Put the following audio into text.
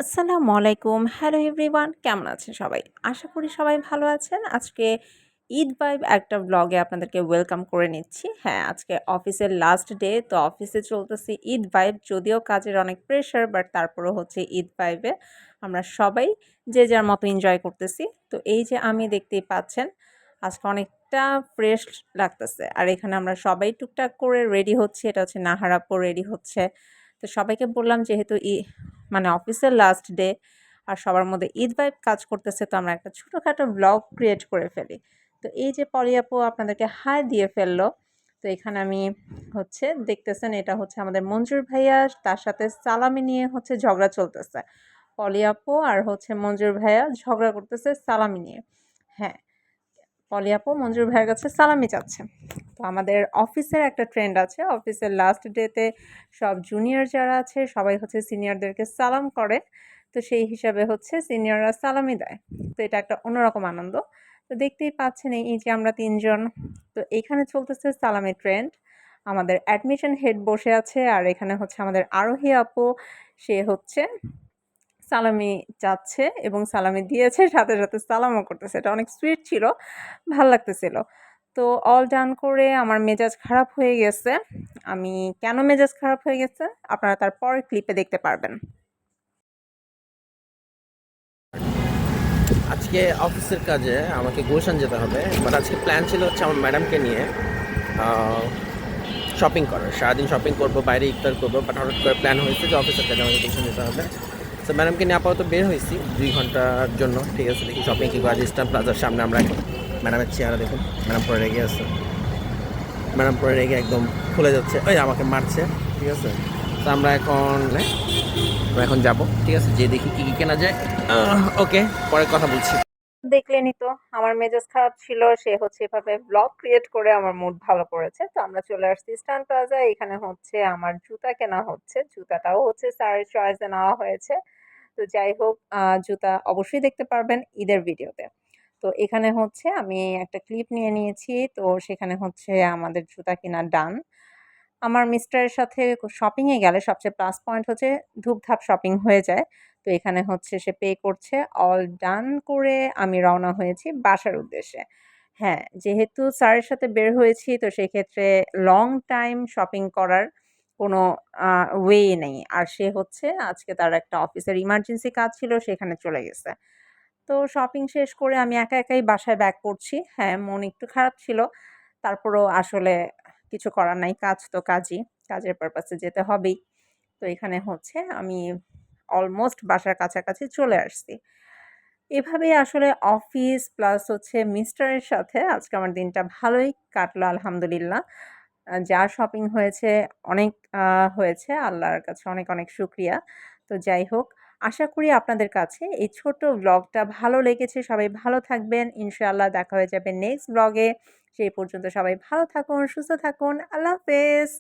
আসসালামু আলাইকুম। Hello everyone, কেমন আছেন সবাই? আশা করি সবাই ভালো আছেন। আজকে ঈদ ভাইব একটা ব্লগে আপনাদেরকে ওয়েলকাম করে নিচ্ছি। হ্যাঁ, আজকে অফিসের লাস্ট ডে, তো অফিসে চলতেছে ঈদ ভাইব। যদিও কাজের অনেক প্রেশার, বাট তারপরেও হচ্ছে ঈদ ভাইবে আমরা সবাই যে যার মতো এনজয় করতেছি। তো এই যে আমি দেখতেই পাচ্ছেন, আজকে অনেকটা ফ্রেশ লাগতেছে। আর এখানে আমরা সবাই টুকটাক করে রেডি হচ্ছি। এটা হচ্ছে নাহার আপু রেডি হচ্ছে। তো সবাইকে বললাম যেহেতু মানে অফিসের লাস্ট ডে আর সবার মধ্যে ঈদ ভাইব কাজ করতেছে, তো আমরা একটা ছোটোখাটো ব্লগ ক্রিয়েট করে ফেলি। তো এই যে পলি আপু আপনাদেরকে হাই দিয়ে ফেললো। তো এখানে আমি হচ্ছে দেখতেছেন, এটা হচ্ছে আমাদের মঞ্জুর ভাইয়া, তার সাথে সালামি নিয়ে হচ্ছে ঝগড়া চলতেছে। পলি আপু আর হচ্ছে মঞ্জুর ভাইয়া ঝগড়া করতেছে সালামি নিয়ে। হ্যাঁ, পলি আপু মঞ্জুর ভাইয়ের কাছে সালামি চাচ্ছে। তো আমাদের অফিসের একটা ট্রেন্ড আছে, অফিসের লাস্ট ডেতে সব জুনিয়র যারা আছে সবাই হচ্ছে সিনিয়রদেরকে সালাম করে। তো সেই হিসাবে হচ্ছে সিনিয়ররা সালামি দেয়। তো এটা একটা অন্যরকম আনন্দ। তো দেখতেই পাচ্ছেন এই যে আমরা ৩ জন। তো এইখানে চলতেছে সালামি ট্রেন্ড। আমাদের অ্যাডমিশন হেড বসে আছে আর এখানে হচ্ছে আমাদের আরোহী আপু, সে হচ্ছে সালামি চাচ্ছে এবং সালামি দিয়েছে, সাথে, সাথে সালামও করতেছে। এটা অনেক সুইট ছিল, ভাল লাগতেছিল। তো অল ডান করে আমার মেজাজ খারাপ হয়ে গেছে। আমি কেন মেজাজ খারাপ হয়ে গেছে আপনারা তার পরের ক্লিপে দেখতে পারবেন। আজকে অফিসের কাজে আমাকে গুলশান যেতে হবে, বাট আজকে প্ল্যান ছিল হচ্ছে আমার ম্যাডামকে নিয়ে শপিং করার। সারাদিন শপিং করবো, বাইরে ইফতার করবো, বাট হঠাৎ করে প্ল্যান হয়েছে যে অফিসের কাজে আমাকে গুলশান যেতে হবে। তো ম্যাডামকে নিয়ে আপাতত বের হয়েছি 2 ঘন্টার জন্য। ঠিক আছে, দেখি শপিং কি করা যায়। ইস্টার্ন প্লাজার সামনে আমরা এখন। ম্যাডামের চেহারা দেখুন, ম্যাডাম পরে রেগে আছে। ম্যাডাম পরে রেগে একদম খুলে যাচ্ছে, ওই আমাকে মারছে। ঠিক আছে, তো আমরা এখন যাবো। ঠিক আছে, যে দেখি কী কী কেনা যায়। ওকে, পরে কথা বলছি। দেখলেনই তো, আমার মেজাজ খারাপ ছিল, সে হচ্ছে এভাবে ব্লগ ক্রিয়েট করে আমার মুড ভালো করেছে। তো আমরা চলে আসছি স্টান প্লাজা। এখানে হচ্ছে আমার জুতা কেনা হচ্ছে, জুতাটাও হচ্ছে স্যারের চয়েসে নেওয়া হয়েছে। তো যাই হোক, জুতা অবশ্যই দেখতে পারবেন ঈদের ভিডিওতে। তো এখানে হচ্ছে আমি একটা ক্লিপ নিয়ে নিয়েছি, তো সেখানে হচ্ছে আমাদের জুতা কেনা ডান। আমার মিস্টারের সাথে শপিংয়ে গেলে সবচেয়ে প্লাস পয়েন্ট হচ্ছে ধুপধাপ শপিং হয়ে যায়। তো এখানে হচ্ছে সে পে করছে। অল ডান করে আমি রওনা হয়েছি বাসার উদ্দেশ্যে। হ্যাঁ, যেহেতু স্যারের সাথে বের হয়েছি, তো সেক্ষেত্রে লং টাইম শপিং করার কোনো ওয়ে নেই। আর সে হচ্ছে আজকে তার একটা অফিসের ইমার্জেন্সি কাজ ছিল, সেখানে চলে গেছে। তো শপিং শেষ করে আমি একা একাই বাসায় ব্যাক করছি। হ্যাঁ, মন একটু খারাপ ছিল। তারপরেও আসলে কিছু করার নাই। কাজ তো কাজই। কাজের পারপাসে যেতে হবেই। তো এখানে হচ্ছে আমি অলমোস্ট বাসার কাছাকাছি চলে আসছি। এভাবেই আসলে অফিস প্লাস হচ্ছে মিস্টারের সাথে আজকে আমার দিনটা ভালোই কাটলো আলহামদুলিল্লাহ। যা শপিং হয়েছে অনেক আ হয়েছে। আল্লাহর কাছে অনেক, অনেক শুকরিয়া। তো যাই হোক, আশা করি আপনাদের কাছে এই ছোট ব্লগটা ভালো লেগেছে। সবাই ভালো থাকবেন। ইনশাআল্লাহ দেখা হয়ে যাবে নেক্সট ব্লগে। সেই পর্যন্ত সবাই ভালো থাকুন, সুস্থ থাকুন। আল্লাহ হাফেজ।